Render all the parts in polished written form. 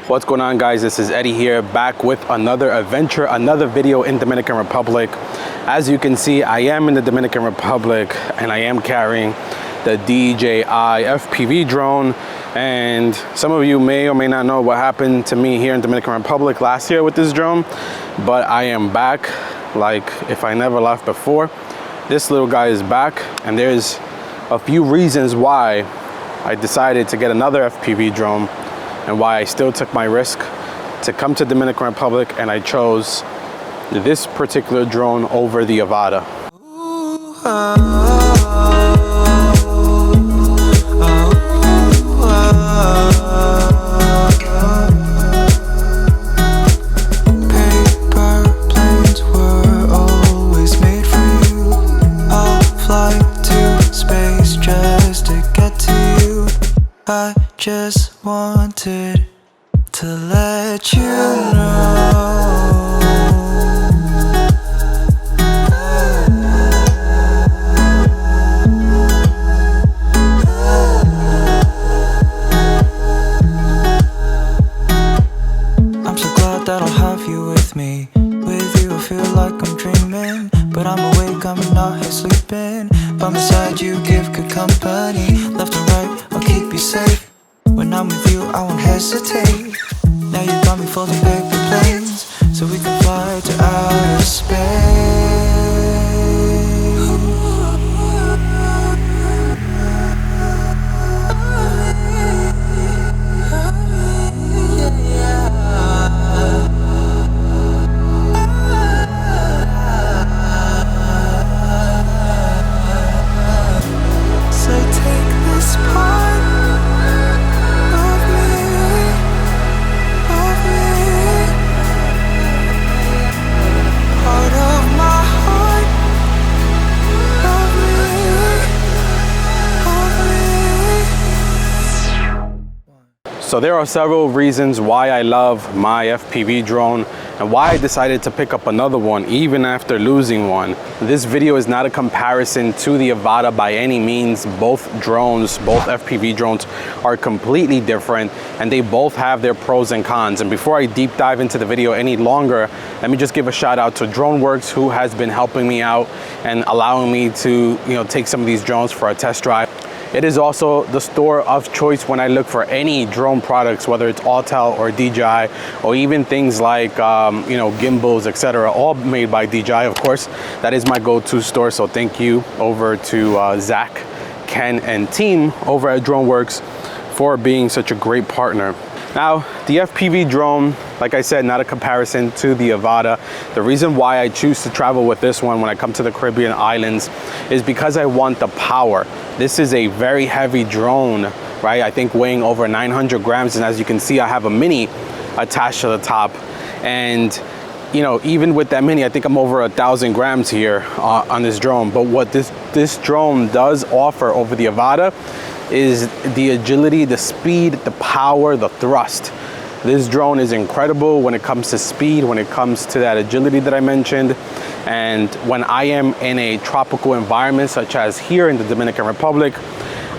What's going on, guys? This is Eddie here, back with another adventure, another video in Dominican Republic. As you can see, I am in the Dominican Republic and I am carrying the DJI FPV drone. And some of you may or may not know what happened to me here in Dominican Republic last year with this drone, but I am back like if I never left before. This little guy is back, and there's a few reasons why I decided to get another FPV drone and why I still took my risk to come to Dominican Republic, and I chose this particular drone over the Avata. Paper planes were always made for you. I'll fly to space just to get to you. I just wanted to let you know. I'm so glad that I'll have you with me. With you I feel like I'm dreaming, but I'm awake, I'm not here sleeping. By my side you give good company. Left and right, I'll keep you safe. When I'm with you, I won't hesitate. Now you got me folding paper planes, so we can fly to outer space. So take this part. So there are several reasons why I love my FPV drone and why I decided to pick up another one even after losing one. This video is not a comparison to the Avata by any means. Both drones, both FPV drones are completely different, and they both have their pros and cons. And before I deep dive into the video any longer, let me just give a shout out to DroneWorks, who has been helping me out and allowing me to, take some of these drones for a test drive. It is also the store of choice when I look for any drone products, whether it's Autel or DJI, or even things like, gimbals, etc., all made by DJI, of course. That is my go-to store, so thank you over to Zach, Ken, and team over at DroneWorks for being such a great partner. Now, the FPV drone, like I said, not a comparison to the Avata. The reason why I choose to travel with this one when I come to the Caribbean islands is because I want the power. This is a very heavy drone, right? I think weighing over 900 grams. And as you can see, I have a mini attached to the top. And, even with that mini, I think I'm over 1,000 grams here on this drone. But what this drone does offer over the Avata is the agility, the speed, the power, the thrust. This drone is incredible when it comes to speed, when it comes to that agility that I mentioned. And when I am in a tropical environment, such as here in the Dominican Republic,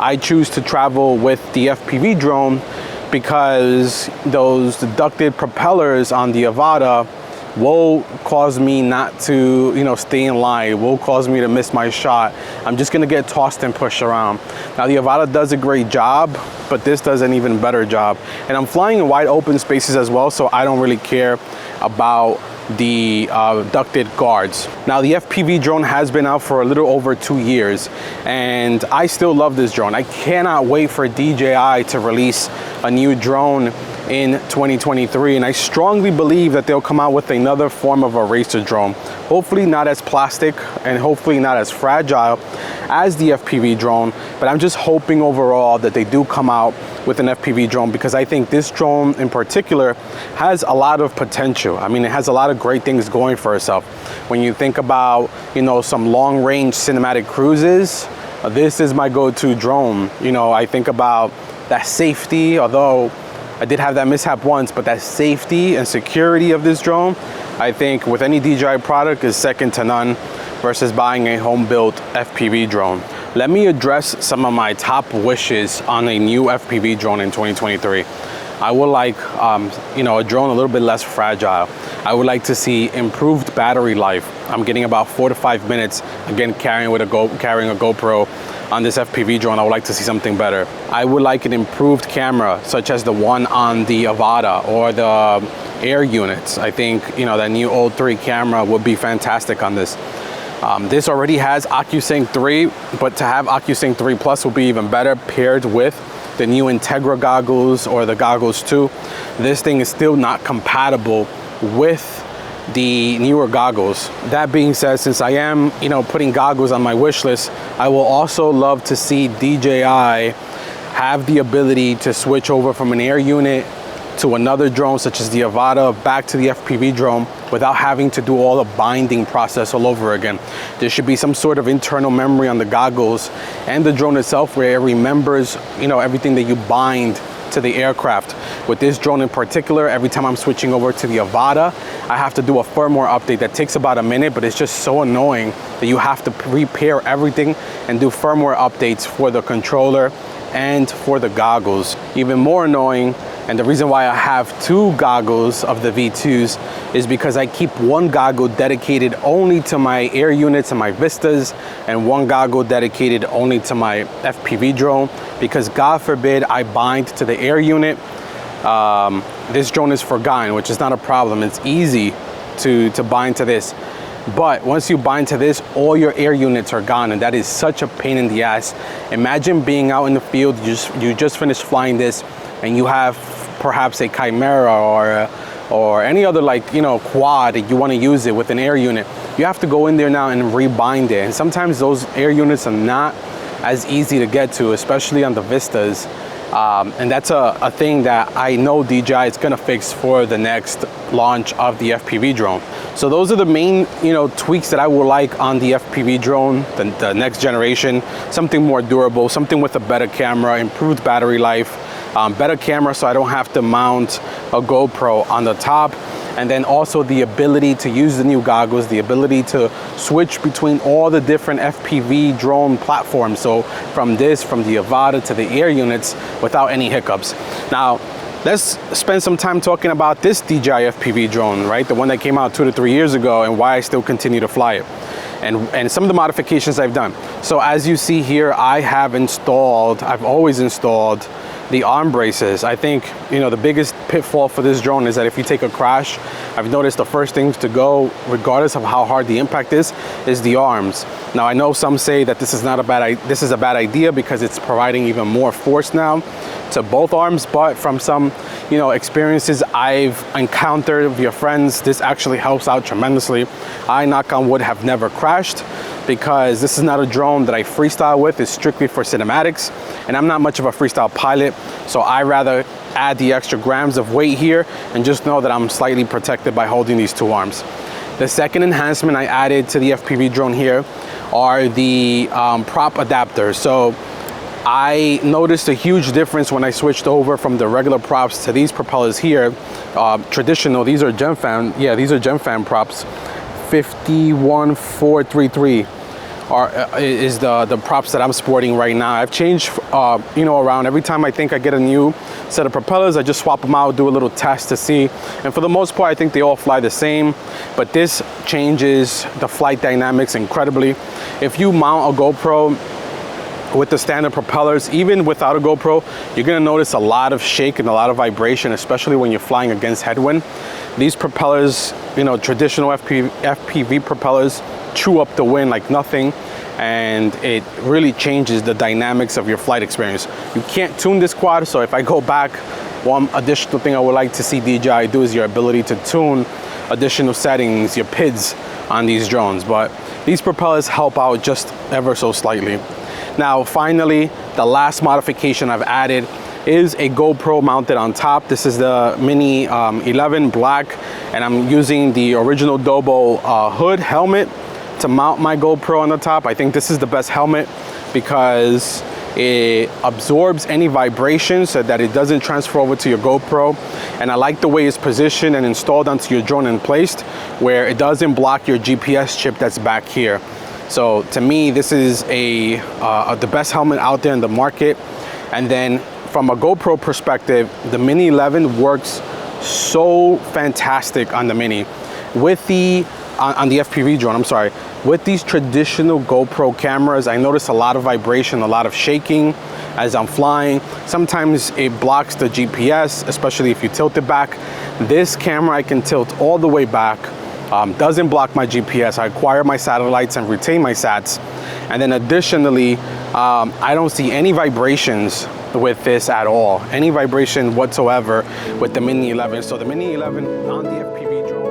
I choose to travel with the FPV drone because those ducted propellers on the Avata will cause me not to, stay in line. It will cause me to miss my shot. I'm just gonna get tossed and pushed around. Now, the Avata does a great job, but this does an even better job. And I'm flying in wide open spaces as well, so I don't really care about the ducted guards. Now, the FPV drone has been out for a little over 2 years, and I still love this drone. I cannot wait for DJI to release a new drone in 2023, and I strongly believe that they'll come out with another form of a racer drone. Hopefully not as plastic and hopefully not as fragile as the FPV drone, but I'm just hoping overall that they do come out with an FPV drone, because I think this drone in particular has a lot of potential. I mean, it has a lot of great things going for itself. When you think about, some long range cinematic cruises, this is my go-to drone. I think about that safety, although I did have that mishap once, but that safety and security of this drone, I think with any DJI product, is second to none versus buying a home-built FPV drone. Let me address some of my top wishes on a new FPV drone in 2023. I would like, you know, a drone a little bit less fragile. I would like to see improved battery life. I'm getting about 4 to 5 minutes, again, carrying a GoPro on this FPV drone. I would like to see something better. I would like an improved camera, such as the one on the Avata or the Air units. I think, you know, that new Old 3 camera would be fantastic on this. This already has OcuSync 3, but to have OcuSync 3 Plus will be even better paired with the new Integra goggles or the Goggles 2. This thing is still not compatible with the newer goggles. That being said, since I am, you know, putting goggles on my wish list, I will also love to see DJI have the ability to switch over from an Air unit to another drone such as the Avata back to the FPV drone without having to do all the binding process all over again. There should be some sort of internal memory on the goggles and the drone itself where it remembers, you know, everything that you bind to the aircraft. With this drone in particular, every time I'm switching over to the Avata, I have to do a firmware update that takes about a minute, but it's just so annoying that you have to repair everything and do firmware updates for the controller and for the goggles. Even more annoying, and the reason why I have 2 goggles of the V2s is because I keep one goggle dedicated only to my Air units and my Vistas, and one goggle dedicated only to my FPV drone, because God forbid I bind to the Air unit. This drone is forgotten, which is not a problem. It's easy to bind to this. But once you bind to this, all your Air units are gone, and that is such a pain in the ass. Imagine being out in the field, you just finished flying this, and you have perhaps a Chimera or any other, like, you know, quad that you want to use it with an Air unit. You have to go in there now and rebind it, and sometimes those Air units are not as easy to get to, especially on the Vistas. And that's a thing that I know DJI is gonna fix for the next launch of the FPV drone. So those are the main, you know, tweaks that I would like on the FPV drone, the next generation. Something more durable, something with a better camera, improved battery life, better camera so I don't have to mount a GoPro on the top. And then also the ability to use the new goggles, the ability to switch between all the different FPV drone platforms. So from the Avata to the Air units without any hiccups. Now, let's spend some time talking about this DJI FPV drone, right? The one that came out 2 to 3 years ago, and why I still continue to fly it. And some of the modifications I've done. So as you see here, I've always installed the arm braces. I think, you know, the biggest pitfall for this drone is that if you take a crash, I've noticed the first things to go, regardless of how hard the impact is the arms. Now, I know some say that this is a bad idea because it's providing even more force now to both arms, but from some, you know, experiences I've encountered via friends, this actually helps out tremendously. I, knock on wood, have never crashed, because this is not a drone that I freestyle with. It's strictly for cinematics, and I'm not much of a freestyle pilot, so I rather add the extra grams of weight here and just know that I'm slightly protected by holding these 2 arms. The second enhancement I added to the FPV drone here are the prop adapters. So I noticed a huge difference when I switched over from the regular props to these propellers here. Traditional, these are these are GemFan props. 51433 is the props that I'm sporting right now. I've changed, you know, around every time I think I get a new set of propellers. I just swap them out, do a little test to see. And for the most part, I think they all fly the same. But this changes the flight dynamics incredibly. If you mount a GoPro with the standard propellers, even without a GoPro, you're gonna notice a lot of shake and a lot of vibration, especially when you're flying against headwind. These propellers, you know, traditional FPV propellers chew up the wind like nothing, and it really changes the dynamics of your flight experience. You can't tune this quad, so if I go back, one additional thing I would like to see DJI do is your ability to tune additional settings, your PIDs on these drones, but these propellers help out just ever so slightly. Now, finally, the last modification I've added is a GoPro mounted on top. This is the Mini 11 black, and I'm using the original Dobo hood helmet to mount my GoPro on the top. I think this is the best helmet because it absorbs any vibration so that it doesn't transfer over to your GoPro. And I like the way it's positioned and installed onto your drone and placed, where it doesn't block your GPS chip that's back here. So to me, this is the best helmet out there in the market. And then from a GoPro perspective, the Mini 11 works so fantastic on the Mini. With the on the FPV drone, I'm sorry. With these traditional GoPro cameras, I notice a lot of vibration, a lot of shaking as I'm flying. Sometimes it blocks the GPS, especially if you tilt it back. This camera I can tilt all the way back. Doesn't block my GPS. I acquire my satellites and retain my sats. And then additionally, I don't see any vibrations with this at all. Any vibration whatsoever with the Mini 11. So the Mini 11 on the FPV drone.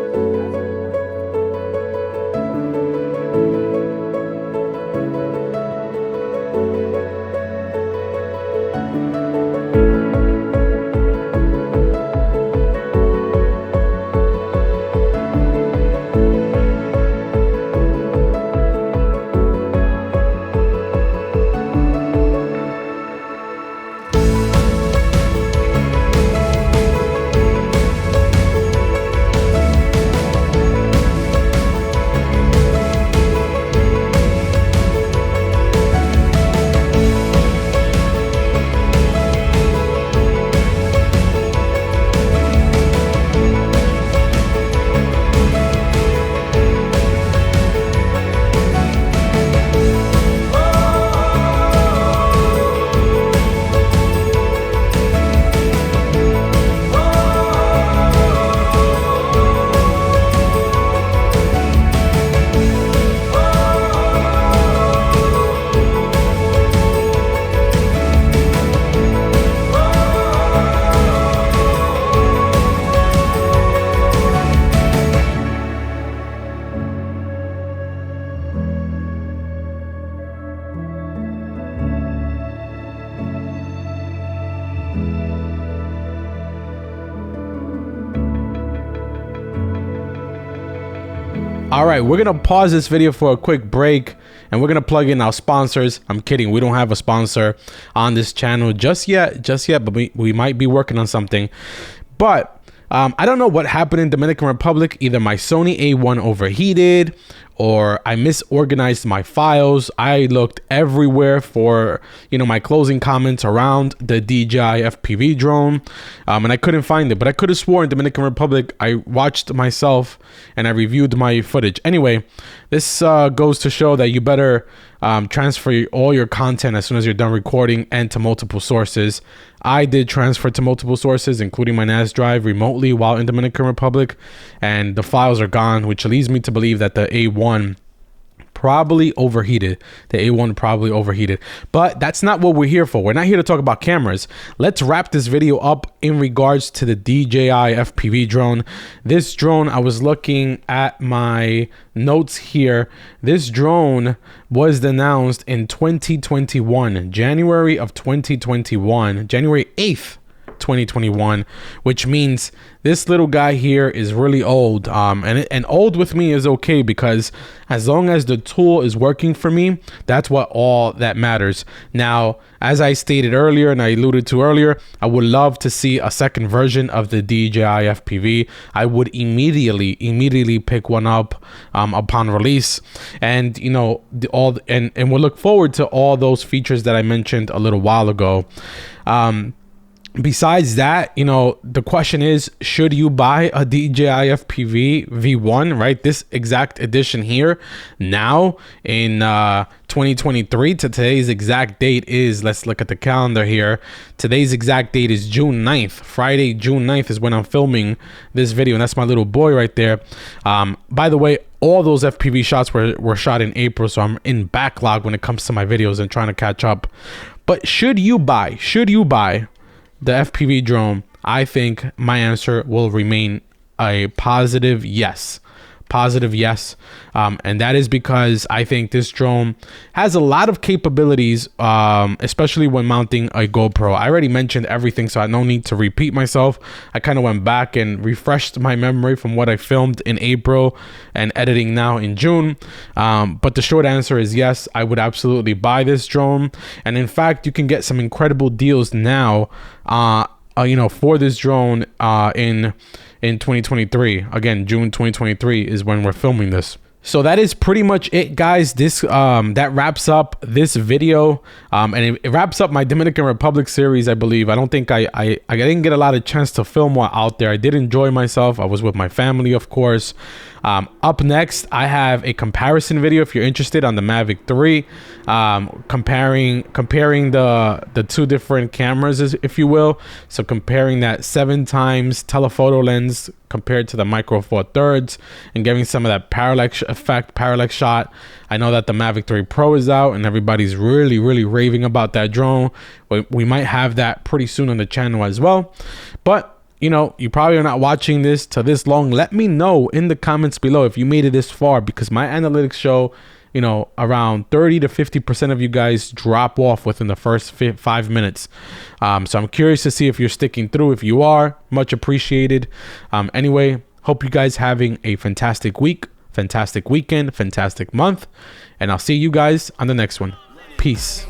All right, we're gonna pause this video for a quick break and we're gonna plug in our sponsors. I'm kidding, we don't have a sponsor on this channel just yet, but we might be working on something. But I don't know what happened in Dominican Republic. Either my Sony A1 overheated or I misorganized my files. I looked everywhere for, you know, my closing comments around the DJI FPV drone, and I couldn't find it. But I could have sworn Dominican Republic, I watched myself and I reviewed my footage. Anyway, this goes to show that you better transfer all your content as soon as you're done recording and to multiple sources. I did transfer to multiple sources, including my NAS drive remotely while in Dominican Republic, and the files are gone, which leads me to believe that the A1 probably overheated. The A1 probably overheated, but that's not what we're here for. We're not here to talk about cameras. Let's wrap this video up in regards to the DJI FPV drone. This drone, I was looking at my notes here. This drone was announced in 2021, January of 2021, January 8th. 2021, which means this little guy here is really old, and old with me is okay, because as long as the tool is working for me, that's what all that matters. Now, as I stated earlier and I alluded to earlier, I would love to see a second version of the DJI FPV. I would immediately pick one up upon release, and you know, and we'll look forward to all those features that I mentioned a little while ago. Besides that, you know, the question is, should you buy a DJI FPV V1, right? This exact edition here now in 2023 to today's exact date is, let's look at the calendar here. Today's exact date is June 9th. Friday, June 9th is when I'm filming this video, and that's my little boy right there. By the way, all those FPV shots were shot in April, so I'm in backlog when it comes to my videos and trying to catch up. But should you buy the FPV drone? I think my answer will remain a positive yes. And that is because I think this drone has a lot of capabilities, especially when mounting a GoPro. I already mentioned everything, so I no need to repeat myself. I kind of went back and refreshed my memory from what I filmed in April and editing now in June. But the short answer is yes, I would absolutely buy this drone. And in fact, you can get some incredible deals now, you know, for this drone in 2023. Again, June 2023 is when we're filming this. So that is pretty much it, guys. This that wraps up this video, and it wraps up my Dominican Republic series, I believe. I don't think I didn't get a lot of chance to film while out there. I did enjoy myself. I was with my family, of course. Up next, I have a comparison video if you're interested on the Mavic 3, comparing the two different cameras, if you will. So comparing that 7x telephoto lens compared to the Micro Four Thirds, and giving some of that parallax effect, parallax shot. I know that the Mavic 3 Pro is out and everybody's really raving about that drone. We might have that pretty soon on the channel as well. But you know, you probably are not watching this to this long. Let me know in the comments below if you made it this far, because my analytics show, you know, around 30 to 50% of you guys drop off within the first 5 minutes. So I'm curious to see if you're sticking through. If you are, much appreciated. Anyway, hope you guys having a fantastic week, fantastic weekend, fantastic month, and I'll see you guys on the next one. Peace.